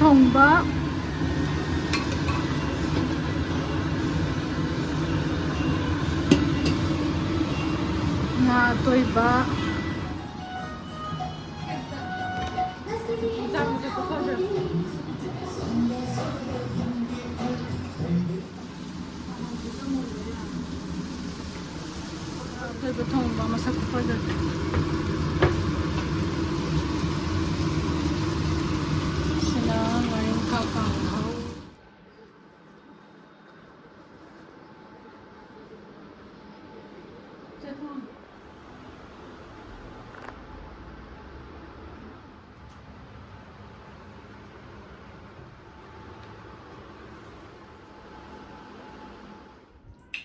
thongba nga toiba toiba thongba masak khojat sila ngayon kakao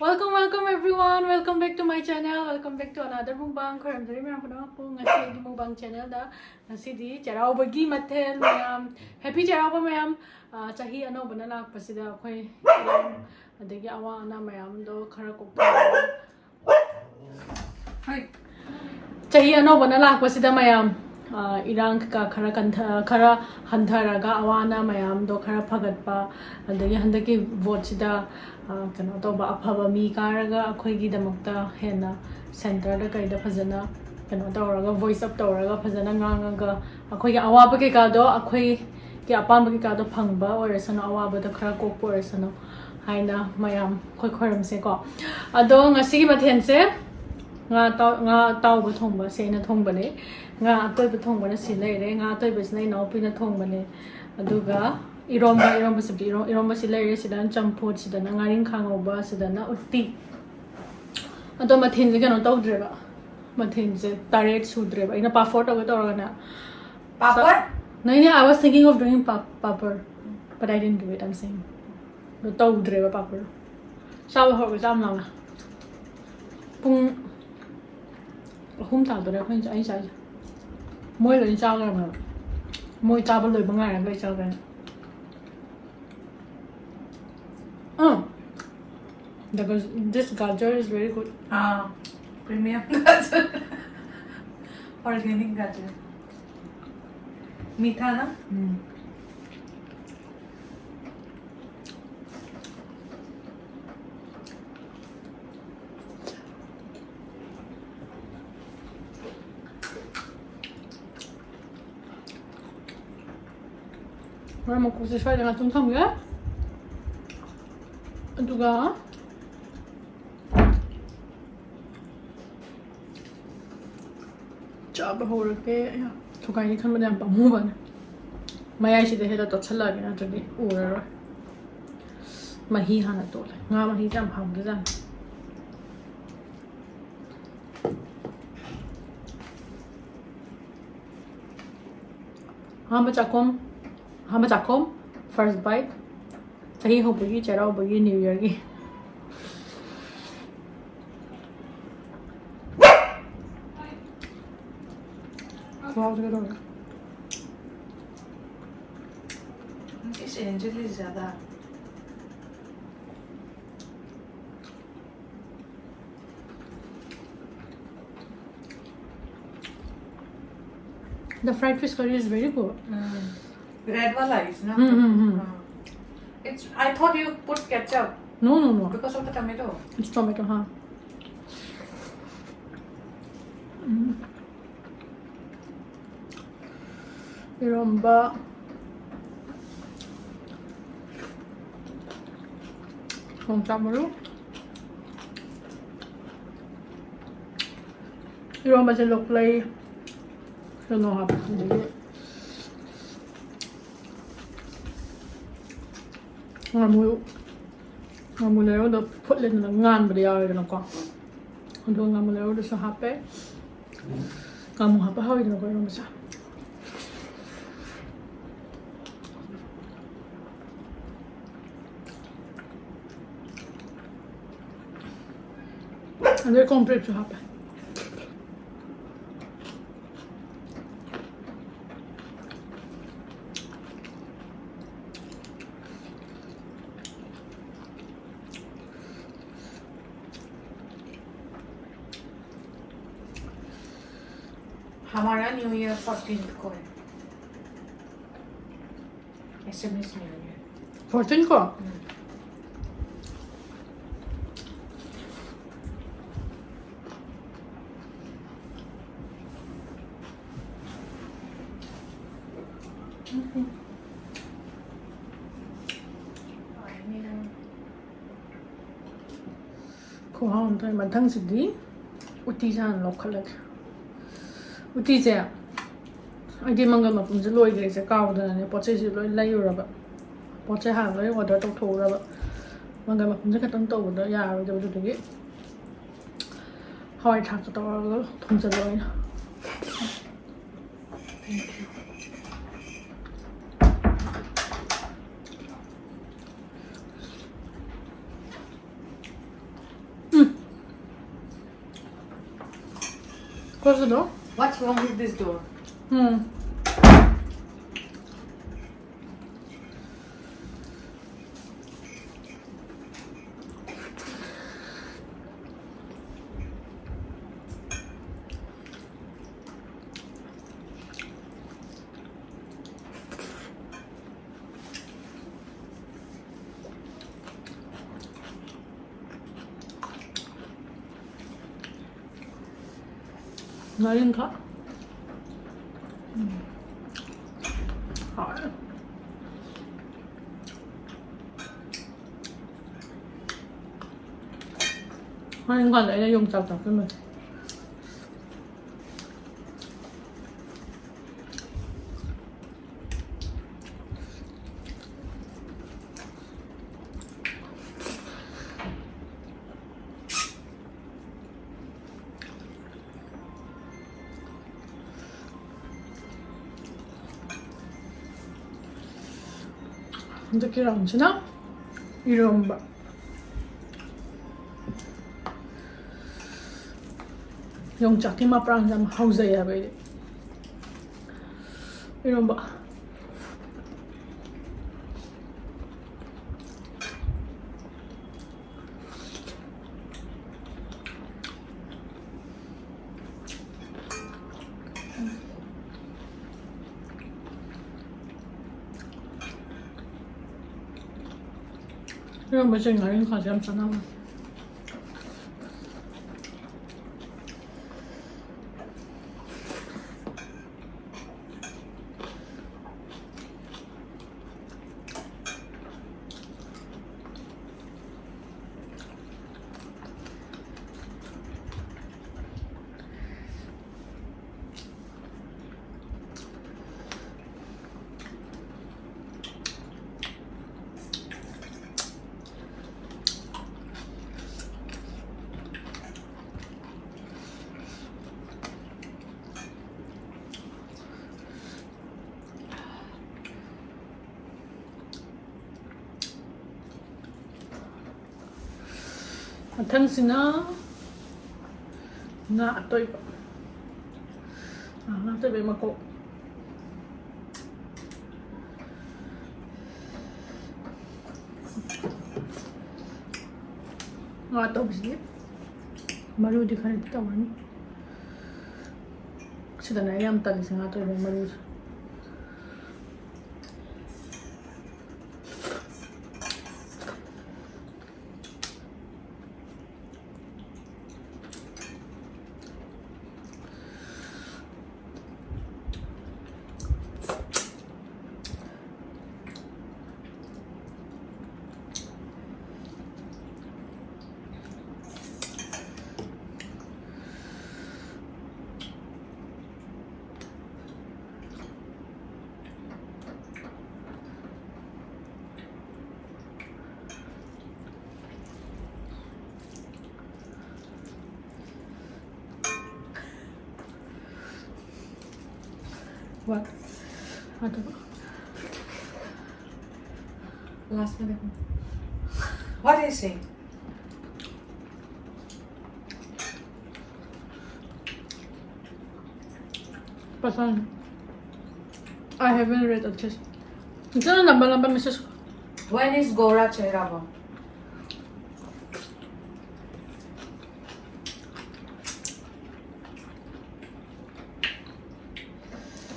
Welcome everyone! Welcome back to my channel. Welcome back to another mukbang. Karamdari mayam puna po ngasi di mukbang channel da. Ngasi di Cheiraoba gi mathel mayam. Happy Cheiraoba mayam. Chahi ano bana lakpasida akhoi adagi awa ana mayam do khara kokpa. Hai. Chahi ano bana lakpasida mayam. Irang ka khara hantharaga awana mayam do khara phagatpa adagi handaki vote sida kano toba aphaba mi karaga akhoi gi damakta hena center da kaida phajana kano tawraga voice up tawraga phajana ngangaga akhoi gi awaba ke ka do akhoi ki apamba ke ka do phangba orasana awaba da khara kokpo orasana haina mayam khoi khoram se ko ado ngasi gi mathen se nga taw ba thongba se na thongba ne nga toy ba thongba na si lai re nga toy ba sinai no pi na thongba ne aduga Eromba sabji Eromba si lai re sidan champot sidan ngaring khangoba sidan na utti ado mathin je kano tawdre ba mathin je taret sudre ba ina papor to ga na papor no I was thinking of doing papor but I didn't do it. I'm saying no tawdre ba papor saw ho ga jam la pung hum ta do ra khoi ai sai moi lo chao ga ma moi cha ba loi ba ngai lai chao ga because this gajar is very good. Premium gajar. Organic gajar. Meetha na? Wala 먹고 싶어야 되나 좀 참게? 누가? चाब हो रखे थोकाई खन बने पामु बन मयाई सिदे हेदा तो छला के ना तदि उरर मही हाना तोले nga मही जाम हाम के जाम हम बचाकोम first bite chahi ho bugi Cheiraoba gi new year gi wow to go This angel is zyada the fried fish curry is very good. Red wala is no? It's. I thought you put ketchup. No. Because of the tomato. It's tomato, huh? Eromba. Chamuru. Eromba se look like. I don't know how to do it. Ngamulero do put lên là ngan bờ đèo rồi nó có, còn thôi ngamulero do so happy, ngamu happy hơi nó có nó sao? And they're complete so happy. हमारा new year 14th को है SMS niya niya. 14 ko. Ko haun tayo madang sidi. Uti saan lokal lag. Uti siya. Ay di mangga mapun sa loy gay sa kao da ne poche si loy layo ra ba. Poche hang loy order tok tho ra ba. Mangga mapun sa katang to da ya ra da du de. Hoi thak to ra thong sa loy na. Thank you. Close the door. What's wrong with this door? Ngayon ka? Ngayon ka na, ina yung tap-tap naman. Öndeki rancına Eromba. Yung chaki maprang jam hauzaya böyle. Eromba. 이런 맛이 나는 가지 않잖아. 당신아 나 또 이거 나 또 왜 먹고 나 또 무슨 마루 디카는 또 많이 진짜 나 얌 따기 생각 또 이거 마루 What? Last minute. What is it? Pasan. I haven't read the test. Ito na lamba-lamba Mrs. When is Gora Cheiraoba?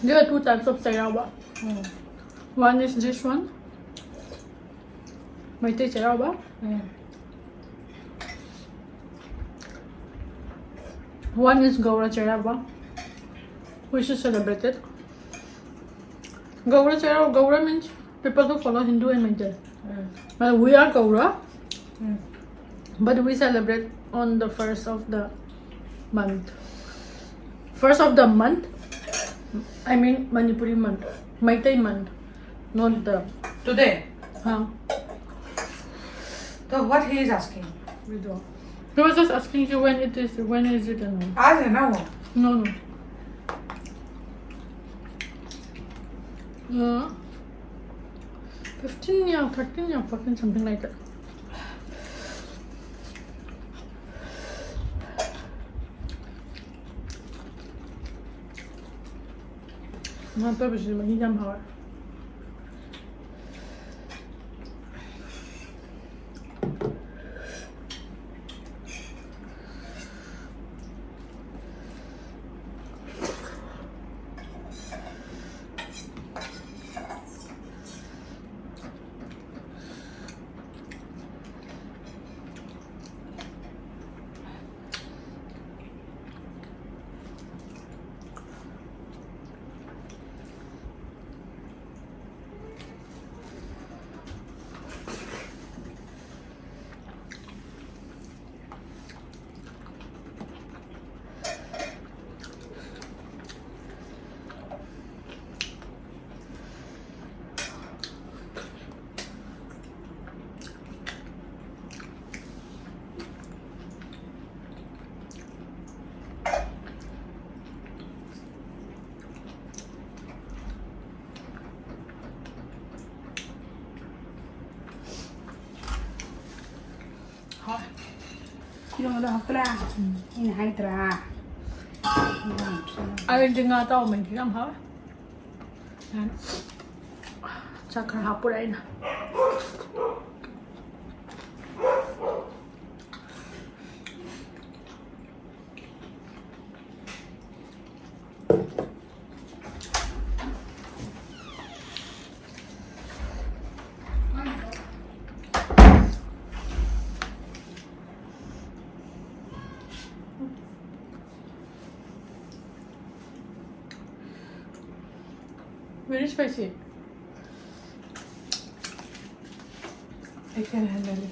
There are two types of Cheiraoba. One is this one. Meitei Cheiraoba. One is Gaura Cheiraoba, which is celebrated. Gaura means people who follow Hindu and Meitei. Well, we are Gaura, but we celebrate on the first of the month. First of the month, I mean Manipuri month, Meitei month, not the. Today. Huh? So what he is asking? Withdraw. He was just asking you when it is. When is it? And आज है ना वो? no. 15 yeah, 13 yeah, 14, something like that. Not the best, but he can power. Yung udah pula, ini hydra. I didn't know that mình chỉ làm hết. Chắc là học đây nè. Very spicy. I can handle it.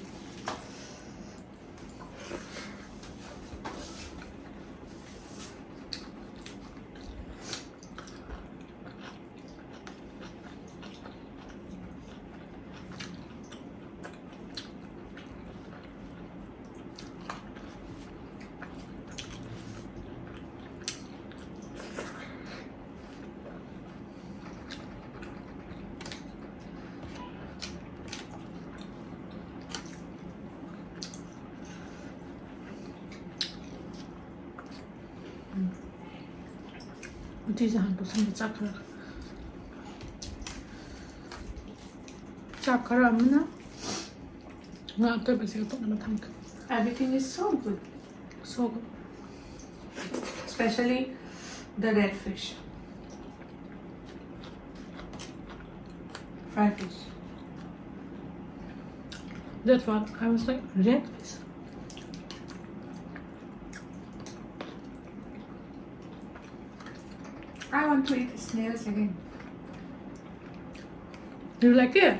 These are to some chakra. Chakra, no? Not the basic tank. Everything is so good, So good. especially the red fish, fried fish. That's what I was like, red fish. I want to eat snails again. You like it?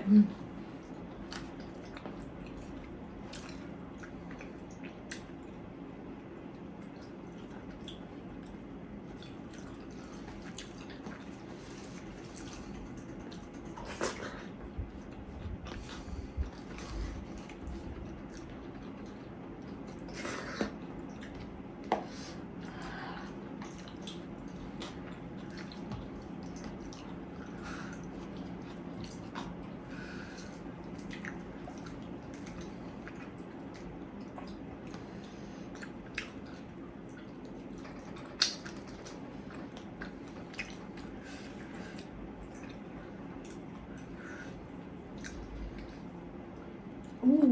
Oh,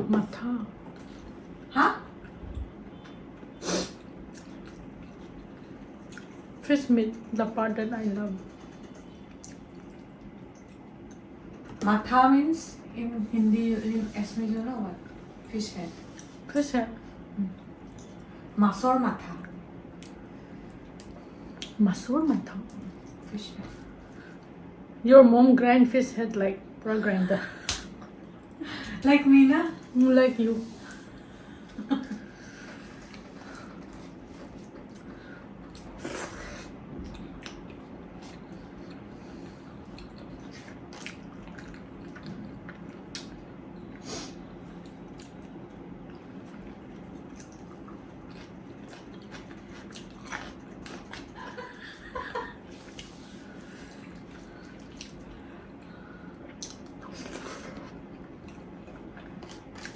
matha. Huh? Fish meat, the part that I love. Matha means in Hindi, in Assamese, you know what? Fish head. Fish head. Masor matha. Masur matha. Fish head. Your mom grind fish head like pro grinder. Like me, na? Like you.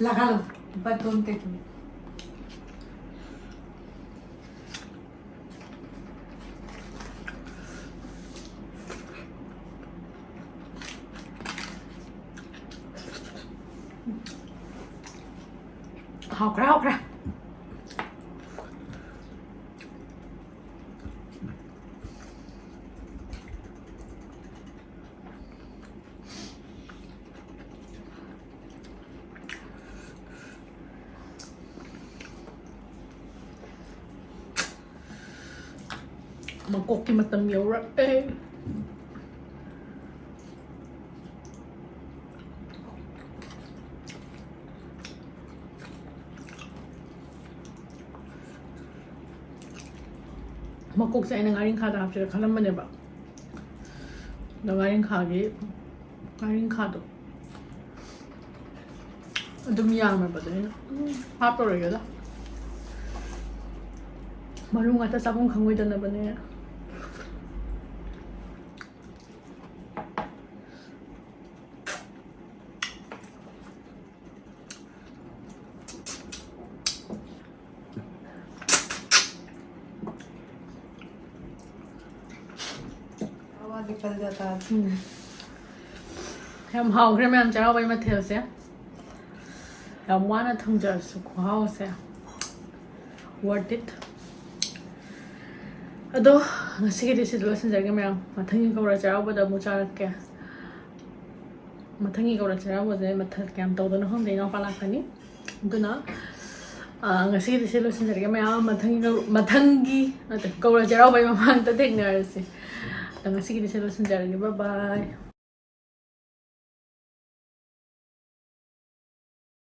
Lagalo, but don't take me. Học ra, học ra. Mà cột kia mà tầm nhiều rồi. Ê. Mà cột sẽ nang aring khada hapchira khalam bane ba. Nang aring khage aring khado. Adum yang ma badai. Hap to rega da. Marung ata sabung khangoi dana bane. आवाज निकल जाता है. हम हाउग्रे में हम चढ़ाओ भाई मत थे उसे हम वाना थम जा सुखा उसे worth it अदो ngasi ke disi dulu senjata kami yang mathangi kau raja apa dah mucar ke mathangi kau raja apa dah mathal ke am tahu tu noh deh noh palak kani tu na ngasi ke disi dulu senjata kami yang mathangi kau raja apa yang mamang tu dekna rasi ngasi ke disi dulu senjata bye bye